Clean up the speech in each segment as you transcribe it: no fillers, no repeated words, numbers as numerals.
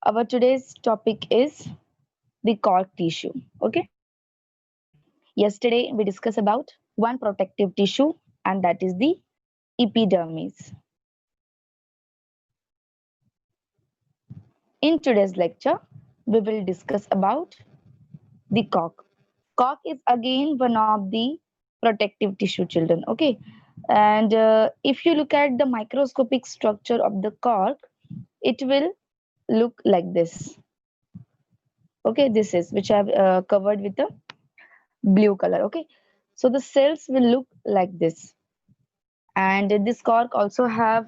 Our today's topic is the cork tissue. Okay. Yesterday we discussed about one protective tissue, and that is the epidermis. In today's lecture, we will discuss about the cork. Cork is again one of the protective tissue, children. Okay. And if you look at the microscopic structure of the cork, it will look like this. Okay, this is which I've covered with the blue color. Okay, so the cells will look like this, and this cork also have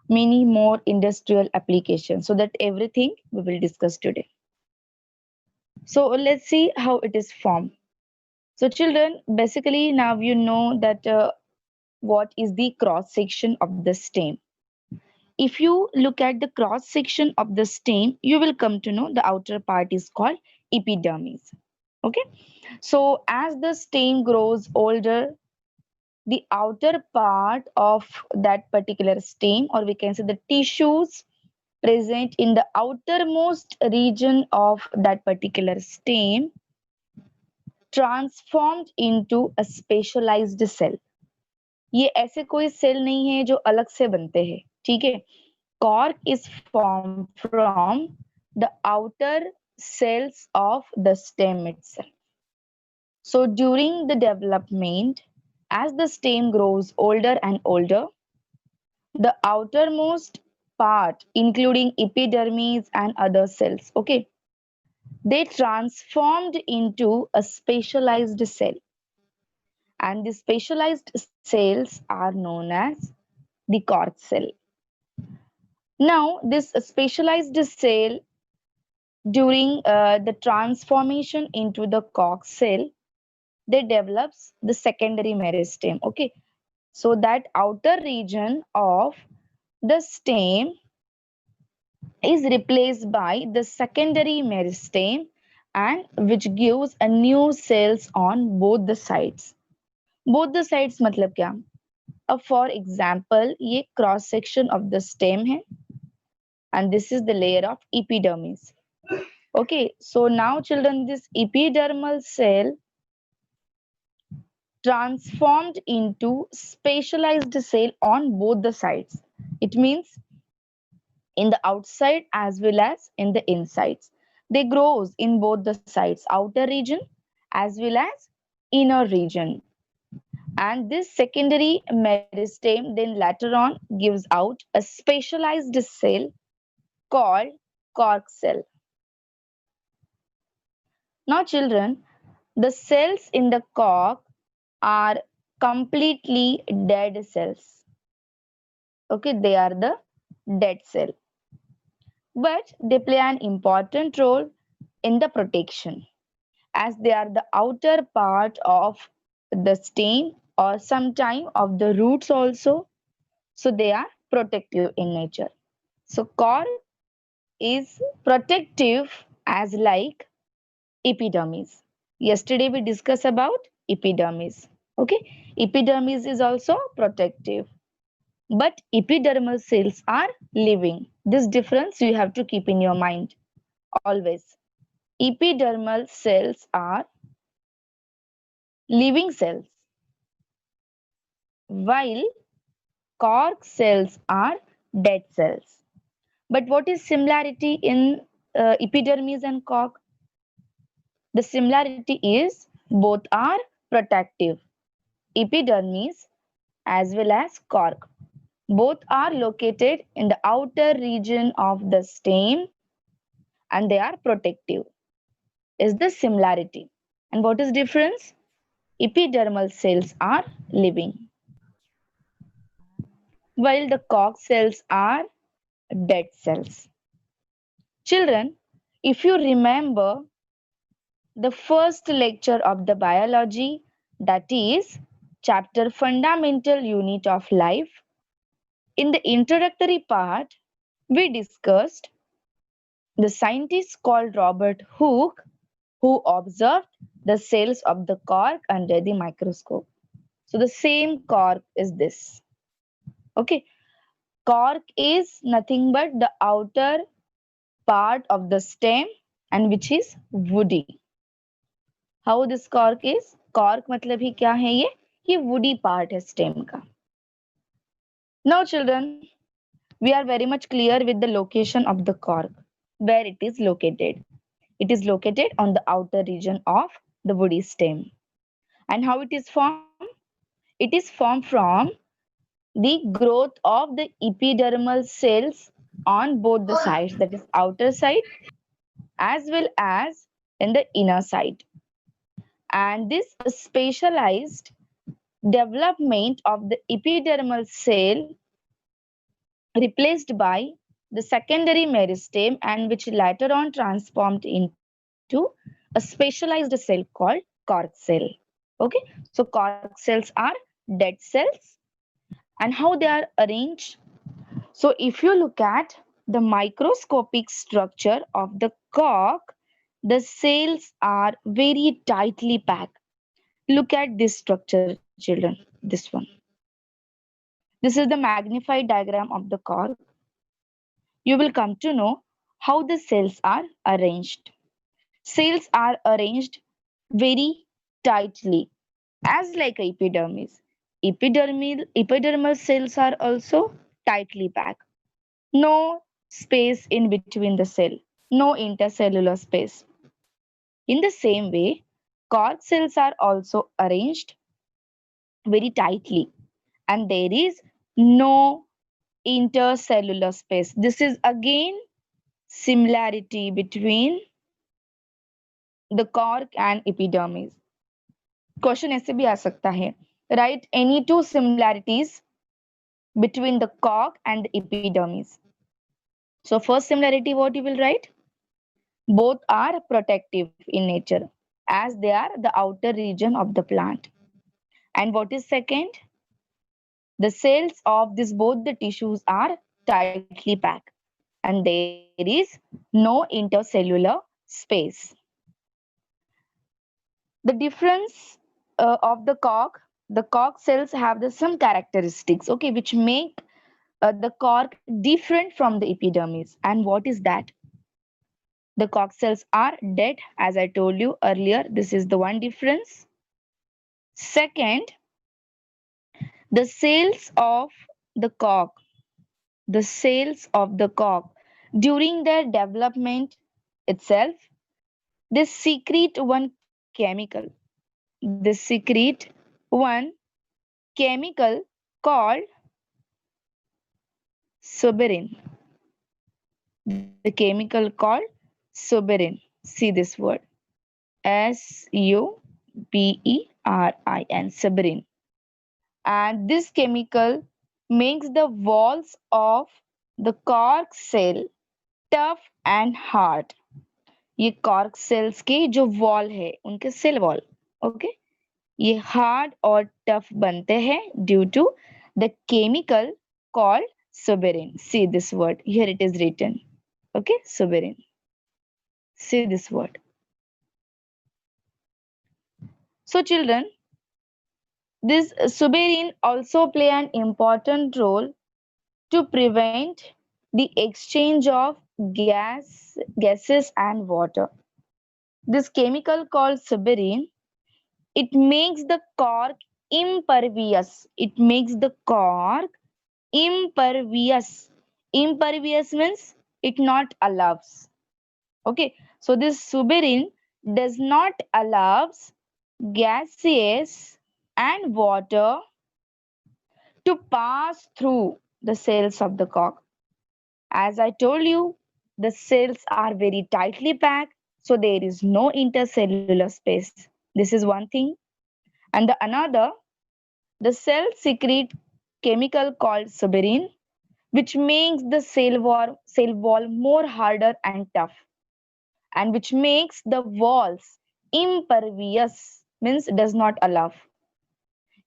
many more industrial applications, so that everything we will discuss today. So let's see how it is formed. So children, basically now you know that what is the cross section of the stem. If you look at the cross section of the stem, you will come to know the outer part is called epidermis. Okay, so as the stem grows older, the outer part of that particular stem, or we can say the tissues present in the outermost region of that particular stem, transformed into a specialized cell. ये ऐसे कोई cell नहीं है जो अलग से बनते हैं, ठीक है. Cork is formed from the outer cells of the stem itself. So during the development, as the stem grows older and older, the outermost part, including epidermis and other cells, okay, they transformed into a specialized cell. And the specialized cells are known as the cork cell. Now, this specialized cell during the transformation into the cork cell, they develops the secondary meristem. Okay, so that outer region of the stem is replaced by the secondary meristem, and which gives a new cells on both the sides. Both the sides मतलब क्या? अब for example, ये cross section of the stem है, and this is the layer of epidermis. Okay, so now children, this epidermal cell transformed into specialized cell on both the sides. It means in the outside as well as in the insides. They grows in both the sides, outer region as well as inner region. And this secondary meristem then later on gives out a specialized cell called cork cell. Now children, the cells in the cork are completely dead cells. Okay, they are the dead cell. But they play an important role in the protection, as they are the outer part of the stem or sometime of the roots also. So they are protective in nature. So cork is protective as like epidermis. Yesterday we discussed about epidermis. Okay, epidermis is also protective, but epidermal cells are living. This difference you have to keep in your mind always. Epidermal cells are living cells, while cork cells are dead cells. But what is similarity in epidermis and cork? The similarity is both are protective. Epidermis as well as cork, both are located in the outer region of the stem, and they are protective. Is the similarity. And what is difference? Epidermal cells are living, while the cork cells are dead cells. Children, if you remember the first lecture of the biology, that is chapter Fundamental Unit of Life, in the introductory part, we discussed the scientist called Robert Hooke, who observed the cells of the cork under the microscope. So the same cork is this. Okay, cork is nothing but the outer part of the stem and which is woody. How this cork is? Cork मतलब ही क्या है ये woody part है stem का. Now children, we are very much clear with the location of the cork, where it is located. It is located on the outer region of the woody stem. And how it is formed? It is formed from the growth of the epidermal cells on both the sides, that is outer side as well as in the inner side. And this specialized development of the epidermal cell replaced by the secondary meristem and which later on transformed into a specialized cell called cork cell. Okay, so cork cells are dead cells. And how they are arranged? So if you look at the microscopic structure of the cork, the cells are very tightly packed. Look at this structure, children, this one. This is the magnified diagram of the cork. You will come to know how the cells are arranged. Cells are arranged very tightly, as like epidermis. Epidermal cells are also tightly packed. No space in between the cell, no intercellular space. In the same way, cork cells are also arranged very tightly, and there is no intercellular space. This is again similarity between the cork and epidermis. Question ऐसे भी आ सकता है. Write any two similarities between the cork and the epidermis. So first similarity, what you will write? Both are protective in nature as they are the outer region of the plant. And what is second? The cells of this both the tissues are tightly packed and there is no intercellular space. The difference of the cork cells have some characteristics, okay, which make the cork different from the epidermis. And what is that? The cork cells are dead, as I told you earlier. This is the one difference. Second, the cells of the cork, during their development itself, they secrete one chemical. They secrete one chemical called suberin. The chemical called suberin. See this word. Suberin, suberin. And this chemical makes the walls of the cork cell tough and hard. ये cork cells के जो wall है, उनके cell wall, okay, ये hard और tough बनते हैं due to the chemical called suberin. See this word. Here it is written. Okay, suberin. See this word. So children, this suberin also play an important role to prevent the exchange of gases and water. This chemical called suberin, it makes the cork impervious. It makes the cork impervious. Impervious means it not allows. Okay, so this suberin does not allows gases and water to pass through the cells of the cork. As I told you, the cells are very tightly packed, so there is no intercellular space. This is one thing. And the another, the cells secrete chemical called suberin, which makes the cell wall more harder and tough, and which makes the walls impervious, means does not allow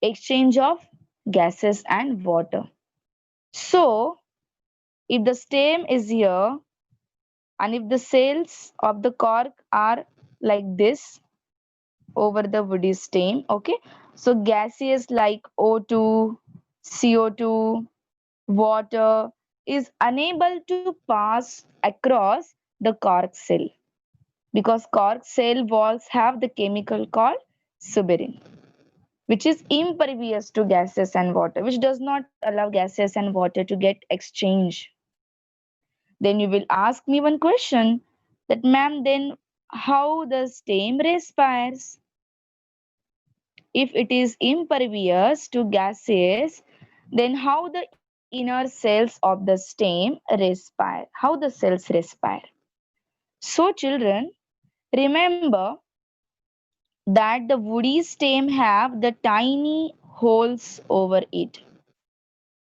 exchange of gases and water. So if the stem is here and if the cells of the cork are like this over the woody stem, okay, so gases like O2, CO2, water is unable to pass across the cork cell, because cork cell walls have the chemical called suberin, which is impervious to gases and water, which does not allow gases and water to get exchanged. Then you will ask me one question that, ma'am, then how the stem respires? If it is impervious to gases, then how the inner cells of the stem respire? How the cells respire? So, children, remember that the woody stem have the tiny holes over it,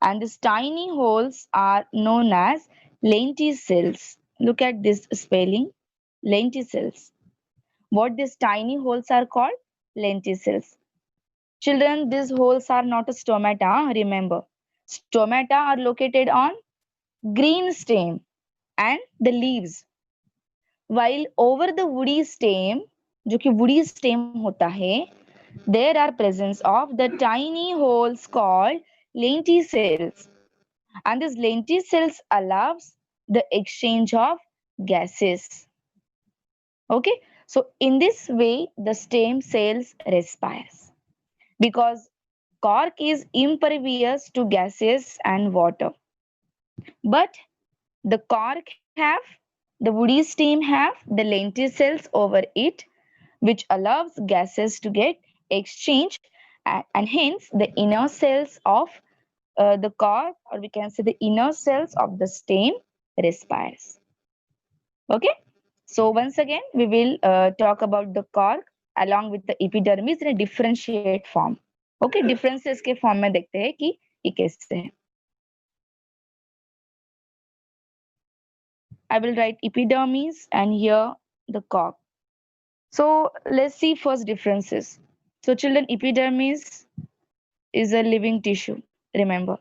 and these tiny holes are known as lenticels. Look at this spelling, lenticels. What these tiny holes are called? Lenticels. Children, these holes are not a stomata, remember. Stomata are located on green stem and the leaves. While over the woody stem, जो कि woody stem होता है, there are presence of the tiny holes called lenticels. And this lenticels allows the exchange of gases. Okay, so in this way, the stem cells respires because cork is impervious to gases and water. But the cork have, the woody stem have the lenticels over it, which allows gases to get exchanged, and hence the inner cells of the cork, or we can say the inner cells of the stem, respires. Okay, so once again we will talk about the cork along with the epidermis in a differentiate form. Okay, differences के form में देखते हैं कि ये कैसे है. I will write epidermis and here the cork. So let's see first differences. So children, epidermis is a living tissue, remember,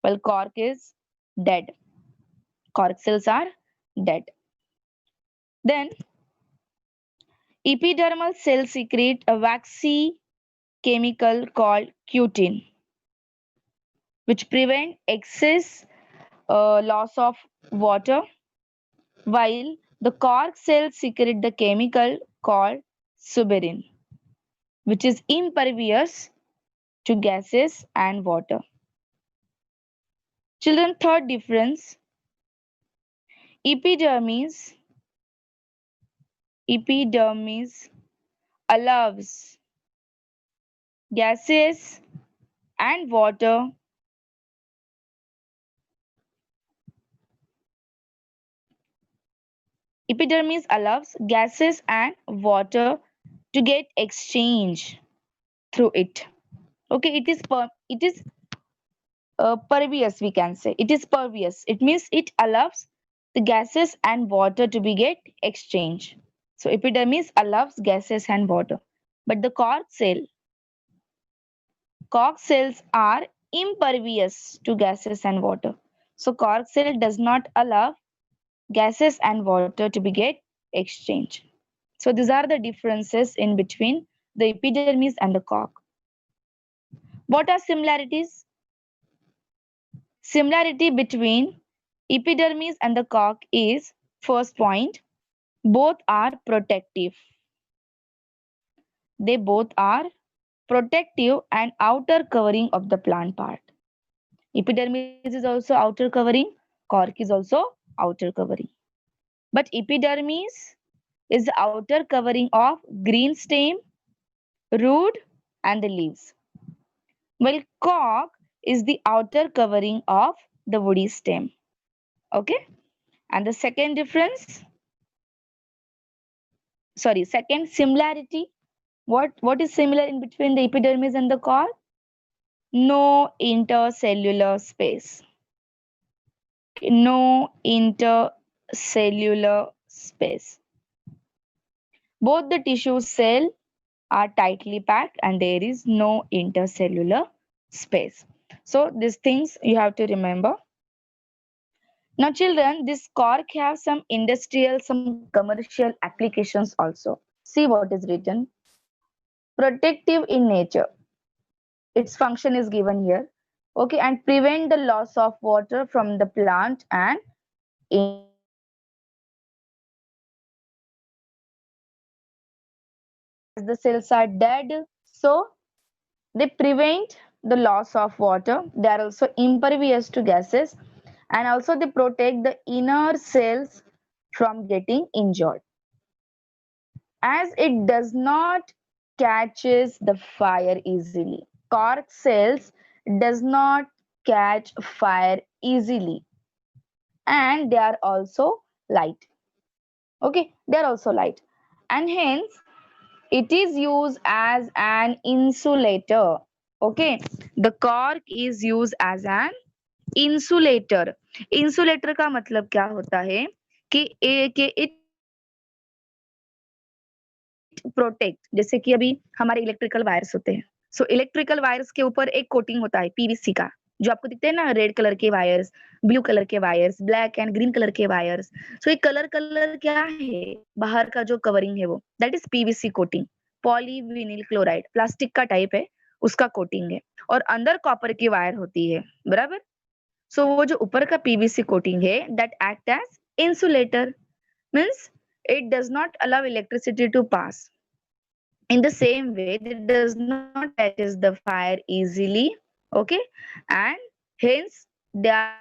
while cork is dead. Cork cells are dead. Then epidermal cells secrete a waxy chemical called cutin, which prevent excess loss of water, while the cork cells secrete the chemical called suberin, which is impervious to gases and water. Children, third difference, epidermis allows gases and water to get exchanged through it. Okay, it is pervious, we can say. It is pervious. It means it allows the gases and water to be get exchanged. So epidermis allows gases and water. But the cork cells are impervious to gases and water. So cork cell does not allow gases and water to be get exchanged. So these are the differences in between the epidermis and the cork. What are similarities? Similarity between epidermis and the cork is, first point, both are protective. They both are protective and outer covering of the plant part. Epidermis is also outer covering, cork is also outer covering. But epidermis is the outer covering of green stem, root, and the leaves, while cork is the outer covering of the woody stem. Okay, and the second difference, second similarity, what is similar in between the epidermis and the cork? No intercellular space. No intercellular space. Both the tissue cell are tightly packed and there is no intercellular space. So these things you have to remember. Now children, this cork have some industrial, some commercial applications also. See what is written. Protective in nature. Its function is given here. Okay, and prevent the loss of water from the plant and insects. the cells are dead, so they prevent the loss of water. They are also impervious to gases, and also they protect the inner cells from getting injured. As it does not catches the fire easily. Cork cells does not catch fire easily, and they are also light. Okay, they are also light, and hence it is used as an insulator. Okay, the cork is used as an insulator. Insulator का मतलब क्या होता है कि it protect, जैसे कि अभी हमारे इलेक्ट्रिकल वायर्स होते हैं, सो इलेक्ट्रिकल वायर्स के ऊपर एक कोटिंग होता है पीवीसी का, जो आपको दिखते हैं ना, रेड कलर के वायर्स, ब्लू कलर के wires, black and green colour के वायर्स। सो ये कलर कलर क्या है, बाहर का जो कवरिंग है वो that is PVC coating, polyvinyl chloride, plastic का टाइप है, उसका कोटिंग है, और अंदर कॉपर की वायर होती है, बराबर। सो वो जो ऊपर का पीवीसी कोटिंग है that act as insulator, means it does not allow electricity to pass. In the same way, it does not catches the fire easily. Okay, and hence they are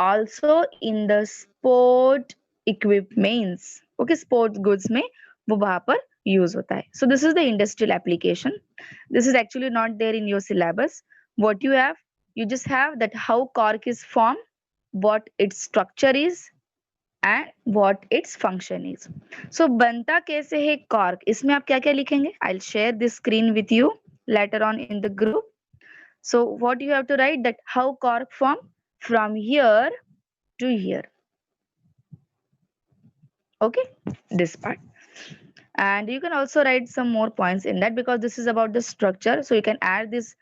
also in the sport equipments. Okay, sports goods में वो वहां पर use होता है. So this is the industrial application. This is actually not there in your syllabus. What you have, you just have that how cork is formed, what its structure is, and what its function is. So बनता कैसे है cork, इसमें आप क्या क्या लिखेंगे, I will share this screen with you later on in the group. So what you have to write that how cork form from here to here. Okay, this part, and you can also write some more points in that because this is about the structure, so you can add this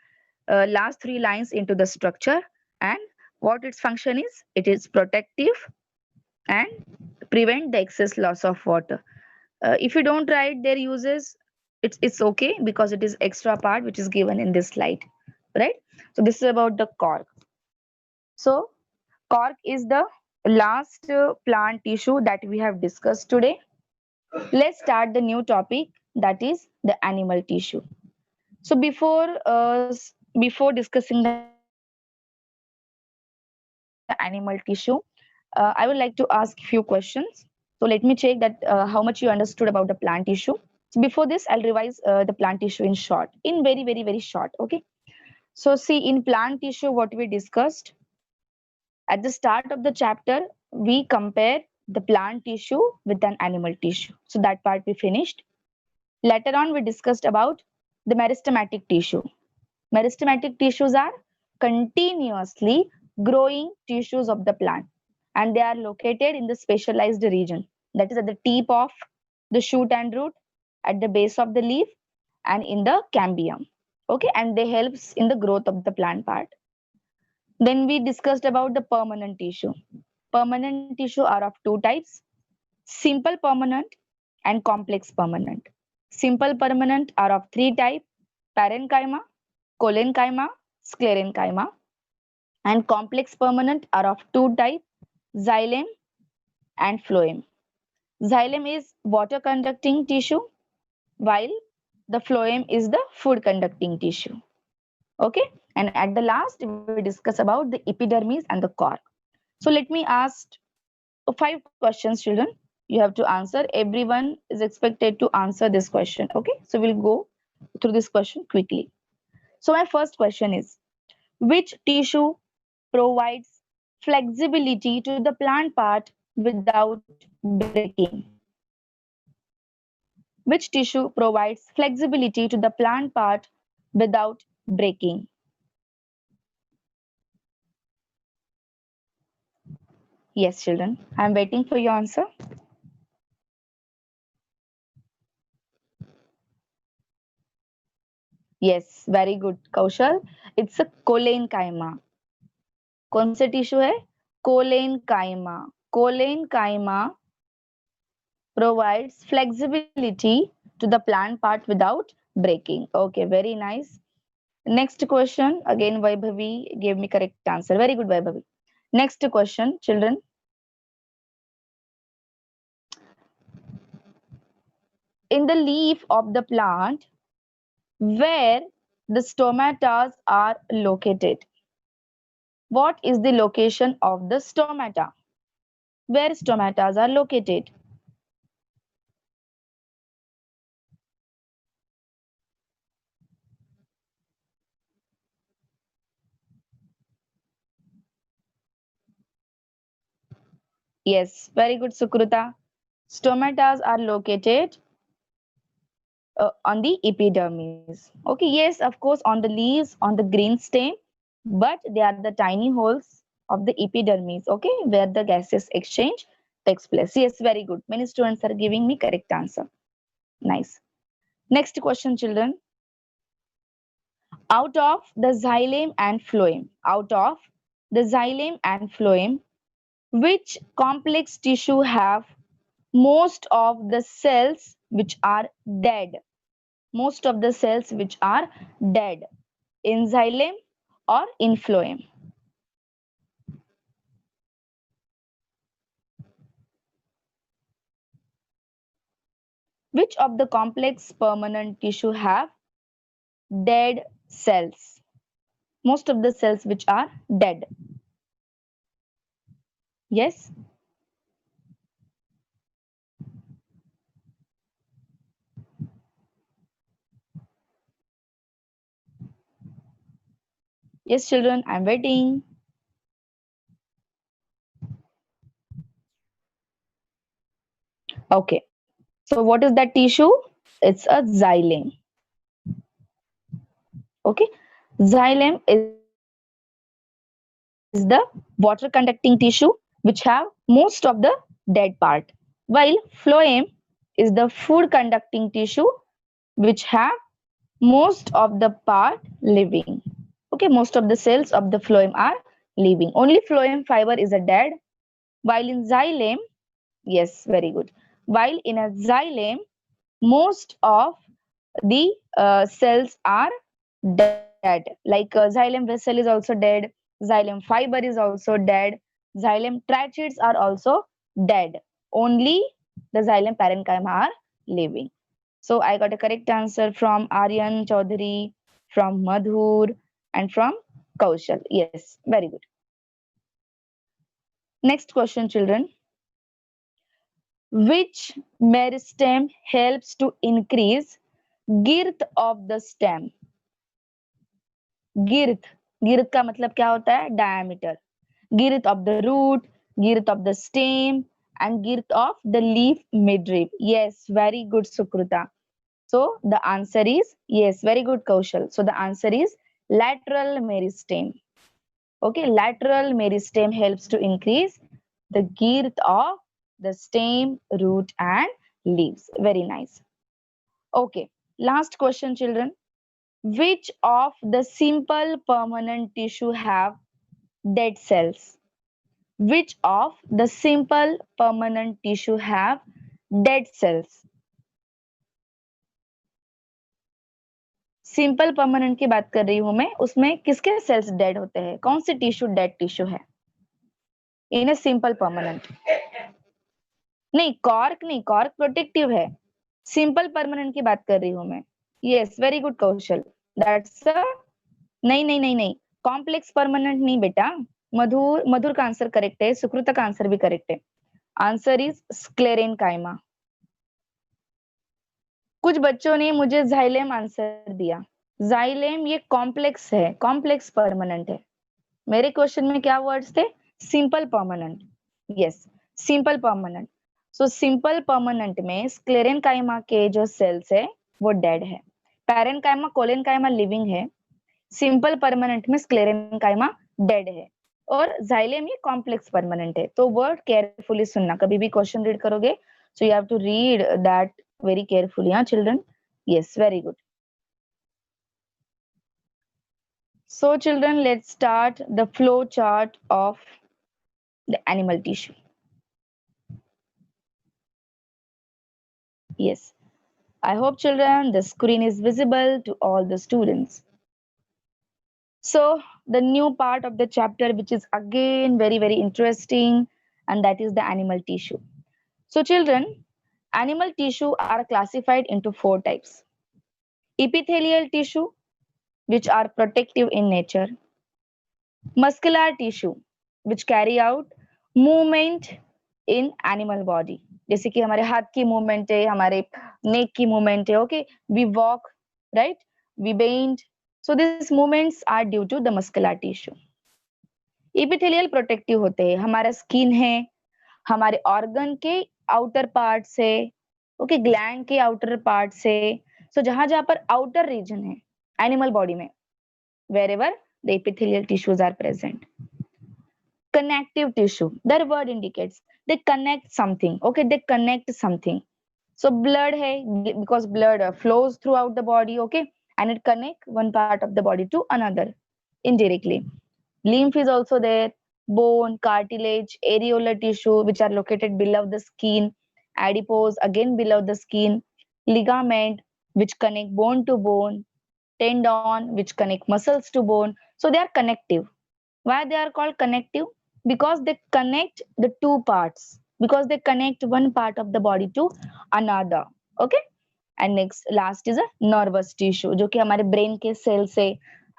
last three lines into the structure. And what its function is, it is protective and prevent the excess loss of water. If you don't write their uses, it's okay because it is extra part which is given in this slide, right? So this is about the cork. So cork is the last plant tissue that we have discussed today. Let's start the new topic, that is the animal tissue. So before discussing the animal tissue, I would like to ask few questions. So let me check that how much you understood about the plant tissue. So before this, I'll revise the plant tissue in short, in very, very, very short. Okay. So see, in plant tissue, what we discussed at the start of the chapter, we compare the plant tissue with an animal tissue. So that part we finished. Later on, we discussed about the meristematic tissue. Meristematic tissues are continuously growing tissues of the plant, and they are located in the specialized region, that is at the tip of the shoot and root, at the base of the leaf, and in the cambium. Okay, and they helps in the growth of the plant part. Then we discussed about the permanent tissue. Permanent tissue are of two types: simple permanent and complex permanent. Simple permanent are of three types: parenchyma, collenchyma, sclerenchyma. And complex permanent are of two types: xylem and phloem. Xylem is water conducting tissue, while the phloem is the food conducting tissue. Okay, and at the last we discuss about the epidermis and the cork. So let me ask five questions, children. You have to answer. Everyone is expected to answer this question. Okay, so we'll go through this question quickly. So my first question is, which tissue provides flexibility to the plant part without breaking? Which tissue provides flexibility to the plant part without breaking? Yes, children, I'm waiting for your answer. Yes, very good, Kaushal. It's a collenchyma. कौन से tissue है? Collenchyma. Collenchyma provides flexibility to the plant part without breaking. Okay, very nice. Next question. Again, Vaibhavi gave me correct answer. Very good, Vaibhavi. Next question, children. in the leaf of the plant where the stomatas are located. What is the location of the stomata? Where stomatas are located? Yes, very good, Sukruta. Stomatas are located on the epidermis. Okay, yes, of course, on the leaves, on the green stem, but they are the tiny holes of the epidermis, okay, where the gaseous exchange takes place. Yes, very good. Many students are giving me correct answer. Nice. Next question, children. Out of the xylem and phloem, out of the xylem and phloem, which complex tissue have most of the cells which are dead? Most of the cells which are dead in xylem or in phloem. Which of the complex permanent tissue have dead cells? Most of the cells which are dead. Yes? Yes, children, I'm waiting. Okay. So what is that tissue? It's a xylem. Okay. Xylem is the water conducting tissue which have most of the dead part, while phloem is the food conducting tissue which have most of the part living. Okay, most of the cells of the phloem are living. Only phloem fiber is a dead, while in xylem, yes, very good. While in a xylem, most of the cells are dead. Like xylem vessel is also dead, xylem fiber is also dead, xylem tracheates are also dead. Only the xylem parenchyma are living. So I got a correct answer from Aryan Chaudhary, from Madhur, and from Kaushal. Yes, very good. Next question, children. Which meristem helps to increase girth of the stem? Girth. Girth का मतलब क्या होता है? Diameter. Girth of the root, girth of the stem, and girth of the leaf midrib. Yes, very good, Sukruta. So the answer is yes, very good, Kaushal. So the answer is lateral meristem. Okay, lateral meristem helps to increase the girth of the stem, root, and leaves. Very nice. Okay, last question, children. Which of the simple permanent tissue have dead cells? Which of the simple permanent tissue have dead cells? Simple permanent की बात कर रही हूं मैं, उसमें किसके sales dead होते हैं? कौन सी टिश्यू डेड टिश्यू है इन ए सिंपल परमानेंट? नहीं, कॉर्क नहीं, कॉर्क प्रोटेक्टिव है। सिंपल परमानेंट की बात कर रही हूं मैं। Yes, very good Kaushal. That's a नहीं नहीं नहीं नहीं, कॉम्प्लेक्स परमानेंट नहीं बेटा। मधुर मधुर का आंसर करेक्ट है, सुकृता का आंसर भी करेक्ट है। Answer is sclerenchyma. कुछ बच्चों ने मुझे जाइलेम आंसर दिया। जाइलेम ये कॉम्प्लेक्स है, कॉम्प्लेक्स परमानेंट है। मेरे क्वेश्चन में क्या वर्ड्स थे? Simple permanent. Yes, simple permanent. So simple permanent में स्क्लेरेन काइमा के जो सेल्स है वो डेड है। पैरेन काइमा कोलेन काइमा लिविंग है। सिंपल परमानेंट में स्क्लेरेन काइमा डेड है। और जाइलेम ये कॉम्प्लेक्स परमानेंट है। तो वर्ड केयरफुली सुनना, कभी भी क्वेश्चन रीड करोगे so you have to read that very carefully, huh, children? Yes, very good. So, children, let's start the flow chart of the animal tissue. Yes, I hope, children, the screen is visible to all the students. So, the new part of the chapter, which is again very, very interesting, and that is the animal tissue. So, children, Animal tissue are classified into 4 types. Epithelial tissue, which are protective in nature. Muscular tissue, which carry out movement in animal body. जैसे कि हमारे हाथ की movement है, हमारे नेक की movement है. Okay, we walk, right, we bend. So these movements are due to the muscular tissue. Epithelial protective होते हैं, हमारा स्किन है, हमारे ऑर्गन के आउटर पार्ट से, ओके, ग्लैंड के आउटर पार्ट से. सो जहां जहां पर आउटर रीजन है एनिमल बॉडी में, wherever the epithelial tissues are present. Connective tissue, their word indicates they connect something. Okay, they connect something. So blood hai, because blood flows throughout the body. Okay, and it connect one part of the body to another indirectly. Lymph is also there. Bone, cartilage, areolar tissue, which are located below the skin. Adipose, again below the skin. Ligament, which connect bone to bone. Tendon, which connect muscles to bone. So they are connective. Why they are called connective? Because they connect the two parts. Because they connect one part of the body to another. Okay. And next last is a nervous tissue, जो कि हमारे brain के cell से,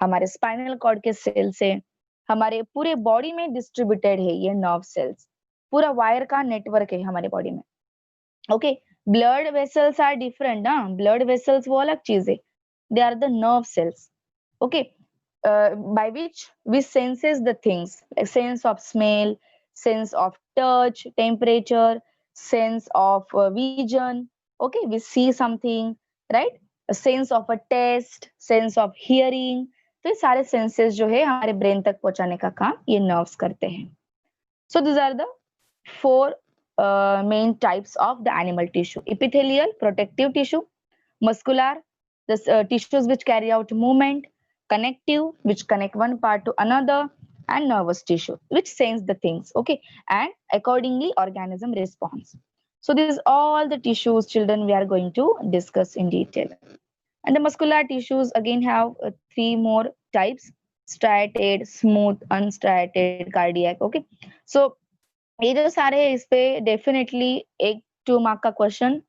हमारे spinal cord के cell से, हमारे पूरे बॉडी में डिस्ट्रीब्यूटेड है. ये नर्व सेल्स पूरा वायर का नेटवर्क है हमारे बॉडी में. Okay, blood vessels are different ना. ब्लड वेसल्स वो अलग चीज है. They are the nerve cells. Okay, by which we senses the things, like sense of smell, sense of touch, temperature, sense of vision. Okay, we see something, right? A sense of a taste, sense of hearing. तो ये सारे senses जो है हमारे brain तक पहुंचाने का काम ये नर्व्स करते हैं. So these are the 4 main types of the animal tissue: epithelial, protective tissue; muscular, the tissues which carry out movement; connective, which connect one part to another; and nervous tissue, which sense the things. Okay, and accordingly organism responds. So these all the tissues, children, we are going to discuss in detail. And the muscular tissues again have 3 more types: striated, smooth, unstriated, cardiac. Okay, so ये जो सारे है इस पे definitely एक 2 mark का question,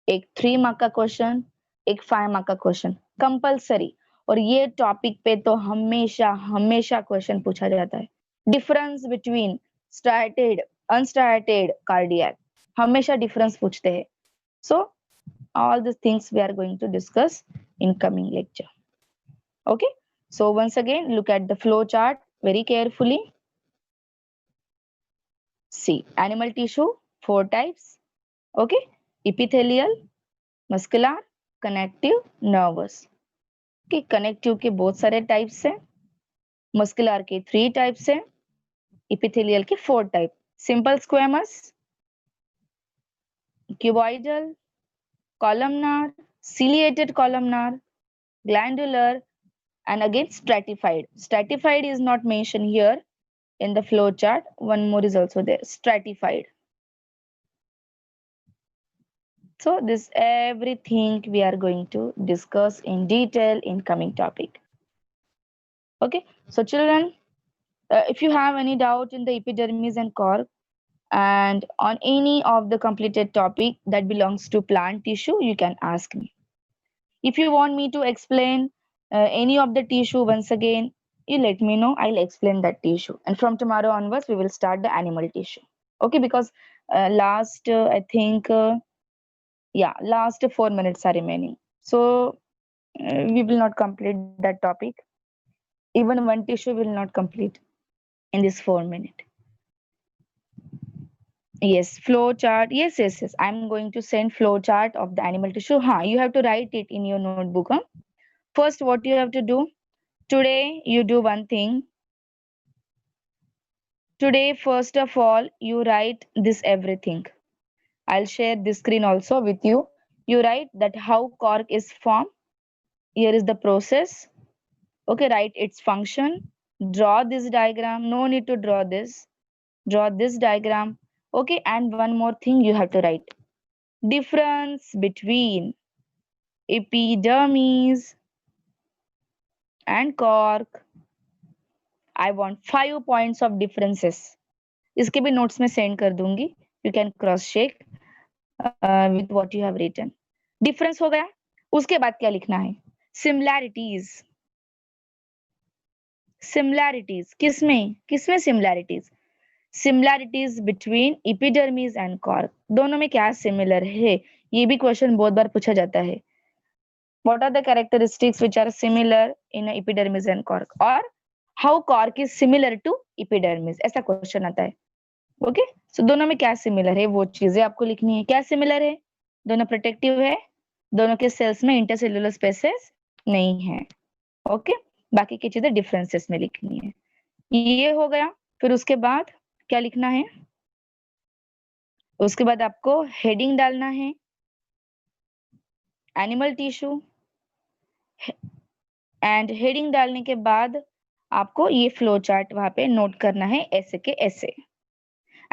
एक 3 mark का क्वेश्चन, एक 5 मार्क का क्वेश्चन कंपलसरी. और ये टॉपिक पे तो हमेशा हमेशा क्वेश्चन पूछा जाता है. Difference between striated, unstriated, cardiac, हमेशा डिफरेंस पूछते हैं. सो all these things we are going to discuss in coming lecture. Okay, so once again look at the flow chart very carefully. See, animal tissue 4 types. Okay, epithelial, muscular, connective, nervous. Okay, connective के बहुत सारे types हैं, muscular के 3 types हैं, epithelial के 4 type: simple squamous, cuboidal, columnar, ciliated columnar, glandular, and again stratified. Stratified is not mentioned here in the flow chart. One more is also there, stratified. So this everything we are going to discuss in detail in coming topic. Okay, so children, if you have any doubt in the epidermis and cork and on any of the completed topic that belongs to plant tissue, you can ask me. If you want me to explain any of the tissue once again, you let me know. I'll explain that tissue. And from tomorrow onwards, we will start the animal tissue. Okay, because last, I think, last 4 minutes are remaining. So we will not complete that topic. Even one tissue will not complete in this 4 minutes. Yes, flow chart. Yes. I'm going to send flow chart of the animal tissue. You have to write it in your notebook. First, what you have to do? Today, you do one thing. Today, first of all, you write this everything. I'll share this screen also with you. You write that how cork is formed. Here is the process. Okay, write its function. Draw this diagram. No need to draw this. Draw this diagram. Okay, and one more thing you have to write. Difference between epidermis and cork. I want 5 points of differences. इसके भी notes में send कर दूंगी. You can cross check. with what you have written. Difference हो गया. उसके बाद क्या लिखना है? Similarities. Similarities. किसमें similarities? Similarities between epidermis and cork. दोनों में क्या similar है? ये भी क्वेश्चन बहुत बार पूछा जाता है. What are the characteristics which are similar in epidermis and cork? Or how cork is similar to epidermis? ऐसा क्वेश्चन आता है. ओके, सो दोनों में क्या सिमिलर है वो चीजें आपको लिखनी है. क्या सिमिलर है? दोनों प्रोटेक्टिव है, दोनों के सेल्स में इंटरसेलुलर स्पेसेस नहीं है. ओके, बाकी की चीजें डिफरेंसेस में लिखनी है. ये हो गया. फिर उसके बाद क्या लिखना है? उसके बाद आपको हेडिंग डालना है, एनिमल टिश्यू, एंड हेडिंग डालने के बाद आपको ये फ्लो चार्ट वहां पे नोट करना है ऐसे के ऐसे.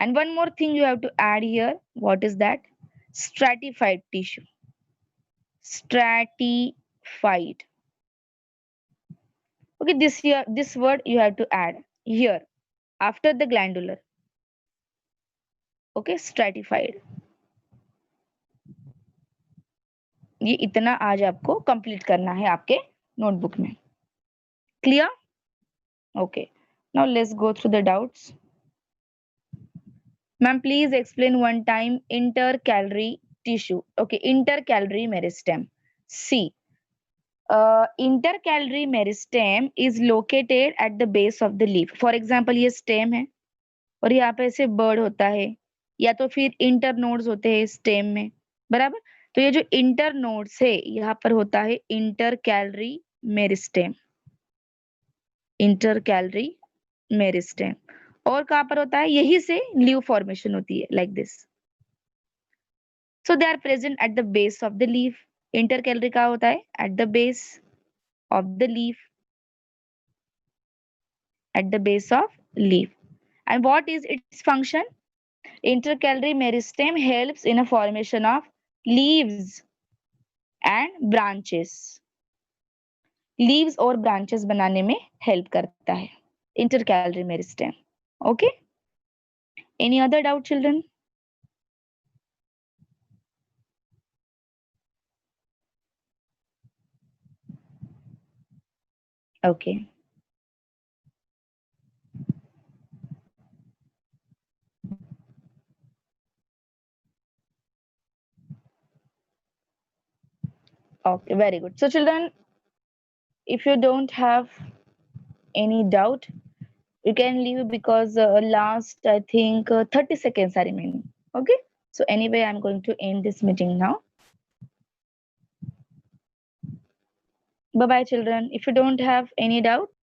And one more thing you have to add here. What is that? Stratified tissue. Stratified. Okay, this word you have to add here after the glandular. Okay, stratified. ये इतना आज आपको कंप्लीट करना है आपके नोटबुक में. Clear? Okay. Now let's go through the doubts. Ma'am, please explain one time intercalary tissue. Okay, intercalary meristem. See. Intercalary meristem is located at the base of the leaf. For example, ये stem है और यहाँ पे ऐसे bird होता है या तो फिर internodes होते हैं stem में, बराबर. तो ये जो internodes है यहाँ पर होता है intercalary meristem. Intercalary meristem. और कहाँ पर होता है? यही से leaf formation होती है like this. So they are present at the base of the leaf. Intercalary कहाँ होता है? At the base of the leaf. At the base of leaf. And what is its function? Intercalary meristem helps in a formation of leaves and branches. Leaves और branches बनाने में help करता है intercalary meristem. Okay? Any other doubt, children? Okay. Okay, very good. So children, if you don't have any doubt, you can leave because last, I think, 30 seconds are remaining. Okay? So anyway, I'm going to end this meeting now. Bye-bye, children. If you don't have any doubt,